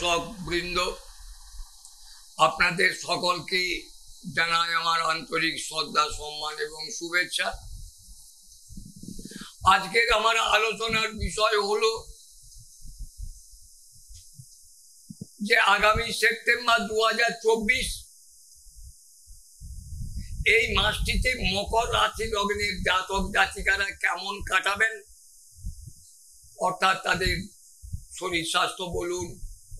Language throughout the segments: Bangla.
দর্শক বৃন্দ, আপনাদের সকলকে জানাই আমার আন্তরিক শ্রদ্ধা, সম্মান এবং শুভেচ্ছা। আজকের আমার আলোচনার বিষয় হলো যে আগামী সেপ্টেম্বর 2024 এই মাসটিতে মকর রাশি লগ্নের জাতক জাতিকারা কেমন কাটাবেন, অর্থাৎ তাদের শরীর স্বাস্থ্য বলুন,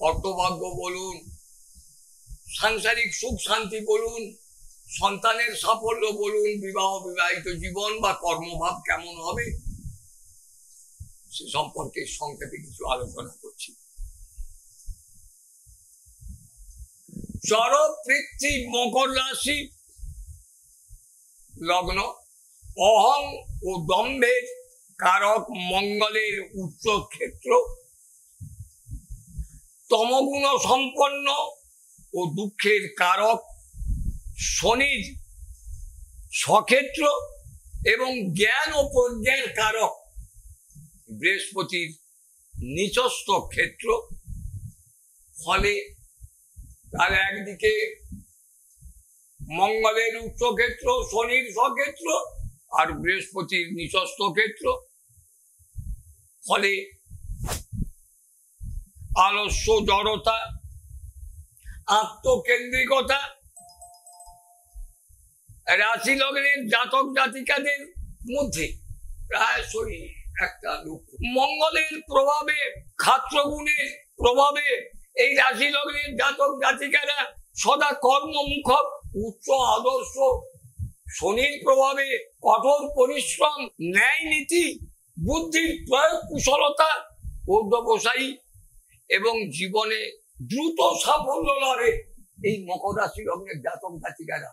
অর্থভাগ্য বলুন, সাংসারিক সুখ শান্তি বলুন, সন্তানের সাফল্য বলুন, বিবাহ বিবাহিত জীবন বা কর্মভাব কেমন হবে সে সম্পর্কে সংক্ষেপে কিছু আলোচনা করছি। চরপৃথ্বী মকর রাশি লগ্ন, অহং ও দম্ভের কারক মঙ্গলের উচ্চ ক্ষেত্র, তমগুণ সম্পন্ন ও দুঃখের কারক শনির স্বক্ষেত্র এবং জ্ঞান ও প্রজ্ঞার কারক বৃহস্পতির নিচস্থ ক্ষেত্র। ফলে তার একদিকে মঙ্গলের উচ্চ ক্ষেত্র, শনির স্বক্ষেত্র আর বৃহস্পতির নিচস্থ ক্ষেত্র। ফলে আলস্য, জড়তা, আত্মকেন্দ্রিকতা রাশি লগ্নের জাতক জাতিকাদের মধ্যে প্রায়শই একটা লক্ষ্য। মঙ্গলের প্রভাবে, খাত্রগুণের প্রভাবে এই রাশি লগ্নের জাতক জাতিকারা সদা কর্মমুখর, উচ্চ আদর্শ। শনির প্রভাবে কঠোর পরিশ্রম, ন্যায় নীতি, বুদ্ধির প্রয়োগ, কুশলতা, অধ্যবসায়ী এবং জীবনে দ্রুত সাফল্য লাভে এই মকর রাশি লগ্নের জাতক জাতিকারা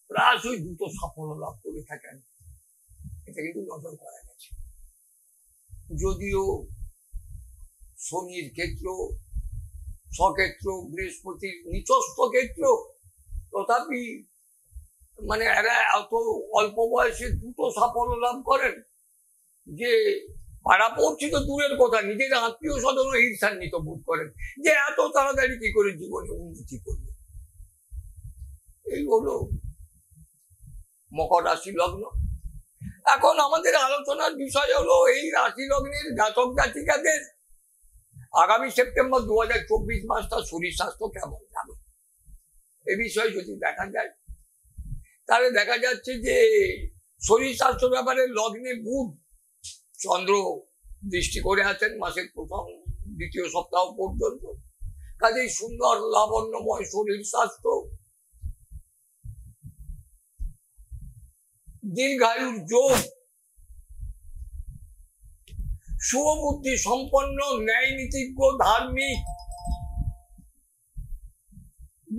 প্রায়শই দ্রুত সাফল্য লাভ করে থাকেন। এটা কিন্তু নজর করা গেছে। যদিও শনির ক্ষেত্র, স্বক্ষেত্র, বৃহস্পতির নিচস্থ ক্ষেত্র, তথাপি এরা এত অল্প বয়সে দ্রুত সাফল্য লাভ করেন যে পাড়াপড়শি তো দূরের কথা, নিজের আত্মীয় স্বজন ঈর্ষান্বিত বোধ করেন যে এত তাড়াতাড়ি কি করে জীবনে উন্নতি করবে। এই হলো মকর রাশি লগ্ন। এখন আমাদের আলোচনার বিষয় হলো এই রাশি লগ্নের জাতক জাতিকাদের আগামী সেপ্টেম্বর 2024 মাসটা শরীর স্বাস্থ্য কেমন যাবে। এ বিষয়ে যদি দেখা যায় তাহলে দেখা যাচ্ছে যে শরীর স্বাস্থ্য ব্যাপারে লগ্নে বুধ, চন্দ্র দৃষ্টি করে আছেন মাসের প্রথম দ্বিতীয় সপ্তাহ পর্যন্ত। কাজেই সুন্দর লাবণ্যময় শরীর স্বাস্থ্য, দীর্ঘায়ুর যোগ, শুভবুদ্ধি সম্পন্ন, ন্যায় নীতিজ্ঞ, ধার্মিক,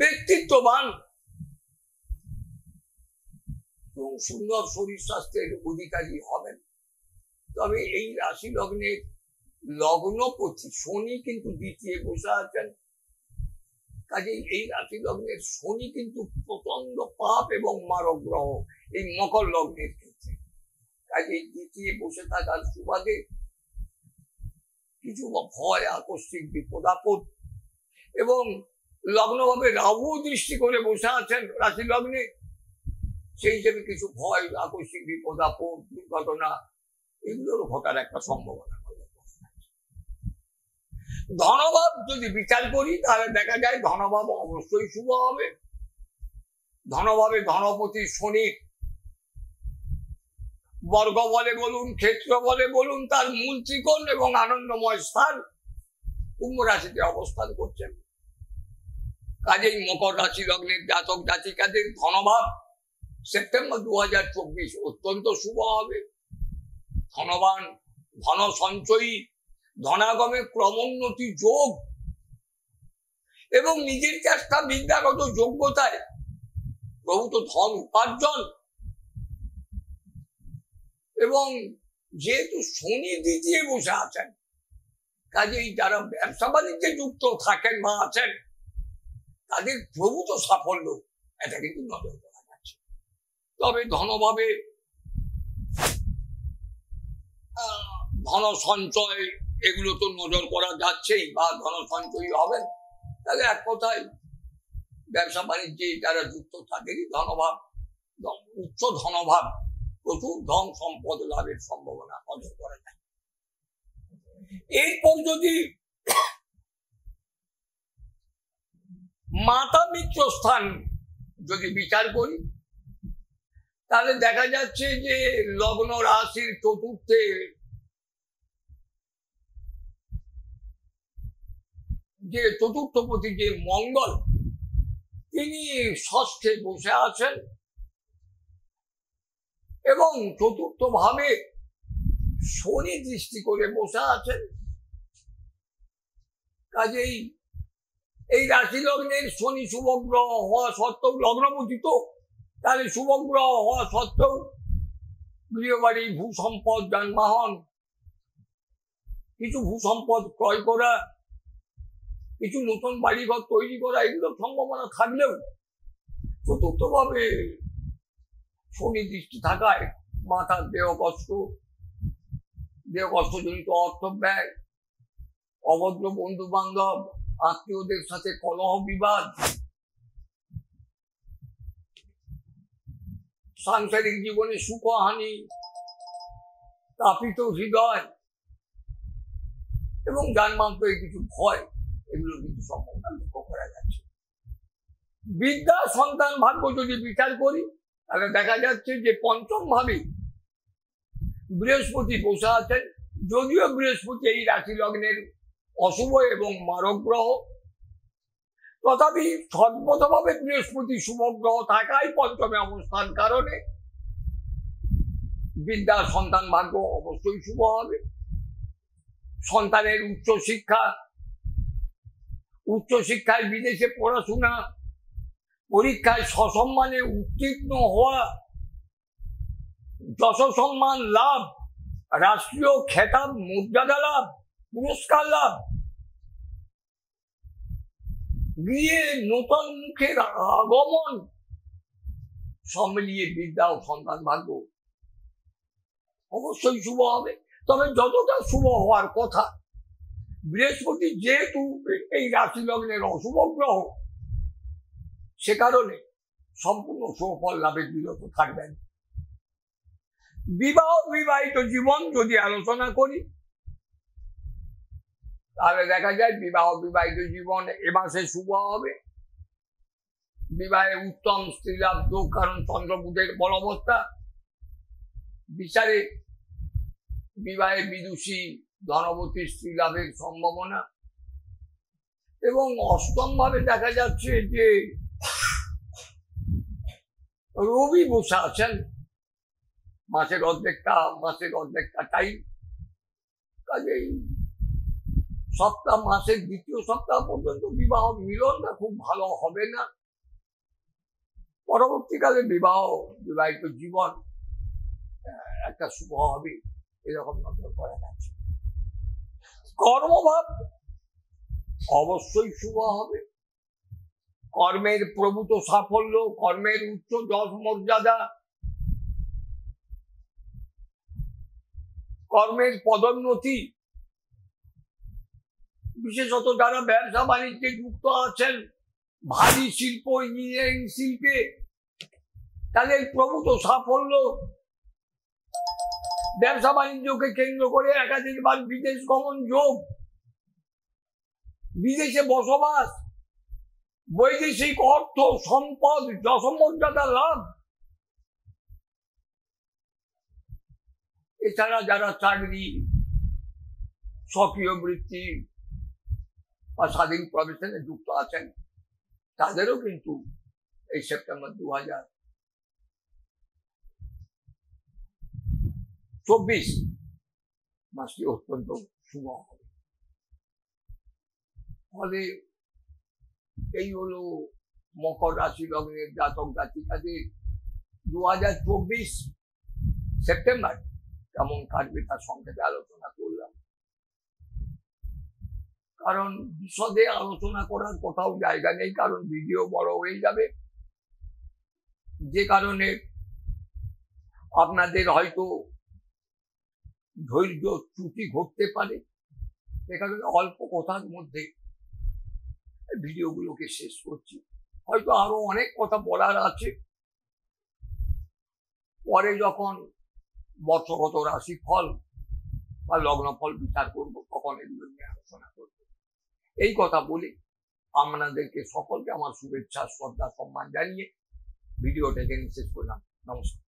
ব্যক্তিত্ববান এবং সুন্দর শরীর স্বাস্থ্যের অধিকারী হবেন। তবে এই রাশি লগ্নের লগ্নপতি শনি কিন্তু দ্বিতীয় বসে আছেন। কাজেই এই রাশি লগ্নের শনি কিন্তু প্রচন্ড পাপ এবং মারক গ্রহ এই মকর লগ্নের ক্ষেত্রে। কাজেই দ্বিতীয় বসে থাকার সুবাদে কিছু ভয়, আকস্মিক বিপদ আপদ, এবং লগ্নভাবে রাহু দৃষ্টি করে বসে আছেন রাশি লগ্নে, সেই হিসেবে কিছু ভয়, আকস্মিক বিপদ আপদ, দুর্ঘটনা এগুলোর ঘটার একটা সম্ভাবনা। ধনভাব যদি বিচার করি তাহলে দেখা যায় ধনভাব অবশ্যই শুভ হবে। ধনভাবে ধনপতি শনির বর্গ বলে বলুন, ক্ষেত্র বলে বলুন, তার মূল ত্রিকোণ এবং আনন্দময় স্থান কুম্ভ রাশিতে অবস্থান করছেন। কাজেই মকর রাশি লগ্নের জাতক জাতিকাদের ধনভাব সেপ্টেম্বর 2024 অত্যন্ত শুভ হবে। ধনবান, ধন সঞ্চয়ী, ধনাগমে ক্রমোন্নতি যোগ এবং নিজের চেষ্টা বিদ্যাগত যোগ্যতায় প্রভূত ধন উপার্জন। এবং যেহেতু শনি দ্বিতীয় বসে আছেন, কাজেই যারা ব্যবসা বাণিজ্যে যুক্ত থাকেন বা আছেন তাদের প্রভূত সাফল্য এটা কিন্তু নজর করা যাচ্ছে। তবে ধনভাবে ধন সঞ্চয় এগুলো তো নজর করা যাচ্ছেই, বা ধন সঞ্চয়ী হবেন। তাহলে এক কথায় ব্যবসা বাণিজ্যে যারা যুক্ত তাদেরই ধনভাব, উচ্চ ধনভাব, প্রচুর ধন সম্পদ লাভের সম্ভাবনা নজর করা যায়। এরপর যদি মাতা মিত্র স্থান যদি বিচার করি, তাহলে দেখা যাচ্ছে যে লগ্ন রাশির চতুর্থে যে চতুর্থপতি যে মঙ্গল, তিনি ষষ্ঠে বসে আছেন এবং চতুর্থ ভাবে শনি দৃষ্টি করে বসে আছেন। কাজেই এই রাশি লগ্নের শনি শুভ গ্রহ হওয়া সত্ত্বেও, লগ্নপতি তো, তাহলে শুভ গ্রহ হওয়া সত্ত্বেও গৃহবাড়ি, ভূসম্পদ, যানবাহন, কিছু ভূসম্পদ ক্রয় করা, কিছু নতুন বাড়িঘর তৈরি করা, এগুলো সম্ভাবনা থাকলেও চতুর্থ ভাবে শনি দৃষ্টি থাকায় মাথার দেহকষ্টজনিত অর্থ ব্যয়, অভদ্র বন্ধু বান্ধব, আত্মীয়দের সাথে কলহ বিবাদ, সাংসারিক জীবনে সুখহানি, তাপিত হৃদয় এবং যানবাহনের কিছু ভয়, এগুলো কিন্তু সম্ভাবনা লক্ষ্য করা যাচ্ছে। বিদ্যা সন্তান ভাগ্য যদি বিচার করি, তাহলে দেখা যাচ্ছে যে পঞ্চম ভাবে বৃহস্পতি বসে আছেন। যদিও বৃহস্পতি এই রাশি লগ্নের অশুভ এবং মারক গ্রহ, তথাপি সর্বতভাবে বৃহস্পতি শুভ গ্রহ থাকায় পঞ্চমে অবস্থান কারণে বিদ্যা সন্তান ভাগ্য অবশ্যই শুভ হবে। সন্তানের উচ্চশিক্ষায় বিদেশে পড়াশোনা, পরীক্ষায় সসম্মানে উত্তীর্ণ হওয়া, যশ সম্মান লাভ, রাষ্ট্রীয় খেতাব মর্যাদা লাভ, পুরস্কার লাভ, গিয়ে নতুন মুখের আগমন, সব মিলিয়ে বিদ্যা ও সন্তান ভাগ্য অবশ্যই শুভ হবে। তবে যতটা শুভ হওয়ার কথা, বৃহস্পতি যেহেতু এই রাশি লগ্নের অশুভ গ্রহ, সে কারণে সম্পূর্ণ সুফল লাভে বিরত থাকবেন। বিবাহিত জীবন যদি আলোচনা করি, তাহলে দেখা যায় বিবাহিত জীবন এ মাসে শুভ হবে। বিবাহে উত্তম স্ত্রীলাভ যোগ, কারণ চন্দ্রবুধের বলবত্তা বিচারে বিবাহে বিদুষী ধনবতী স্ত্রী লাভের সম্ভাবনা। এবং অষ্টম ভাবে দেখা যাচ্ছে যে রবি বসে আছেন, মাসের অর্ধেকটা টাইম। কাজেই মাসের দ্বিতীয় সপ্তাহ পর্যন্ত বিবাহ মিলনটা খুব ভালো হবে না। পরবর্তীকালে বিবাহিত জীবন একটা শুভ হবে, এরকম নজর করা যাচ্ছে। কর্মভাব অবশ্যই শুভ হবে। কর্মের প্রভূত সাফল্য, কর্মের উচ্চ যশ মর্যাদা, কর্মের পদোন্নতি, বিশেষত যারা ব্যবসা বাণিজ্যে যুক্ত আছেন, ভারী শিল্প, ইঞ্জিনিয়ারিং শিল্পে, তাদের প্রভূত সাফল্য, ব্যবসা বাণিজ্যকে কেন্দ্র করে একাধিকবার বিদেশ গমন যোগ, বিদেশে বসবাস, বৈদেশিক অর্থ সম্পদ, যশমর্যাদা লাভ। এছাড়া যারা চাকরি, সক্রিয় বৃত্তি বা স্বাধীন প্রফেশনে যুক্ত আছেন, তাদেরও কিন্তু এই সেপ্টেম্বর 2024 মাসটি অত্যন্ত শুভ হবে। ফলে এই হলো মকর রাশি লগ্নের জাতক জাতিকাদের 2024 সেপ্টেম্বর কেমন কাটবে তার সংক্ষেপে আলোচনা করলাম। কারণ বিশদে আলোচনা করার কোথাও জায়গা নেই, কারণ ভিডিও বড় হয়ে যাবে, যে কারণে আপনাদের হয়তো ধৈর্য ত্রুটি ঘটতে পারে। সে কারণে অল্প কথার মধ্যে ভিডিওগুলোকে শেষ করছি। হয়তো আরো অনেক কথা বলার আছে, পরে যখন বর্ষগত রাশিফল বা লগ্নফল বিচার করবো তখন এগুলো নিয়ে আলোচনা করবো। এই কথা বলি আপনাদেরকে সকলকে আমার শুভেচ্ছা, শ্রদ্ধা, সম্মান জানিয়ে ভিডিওটা এখানে শেষ করলাম। নমস্কার।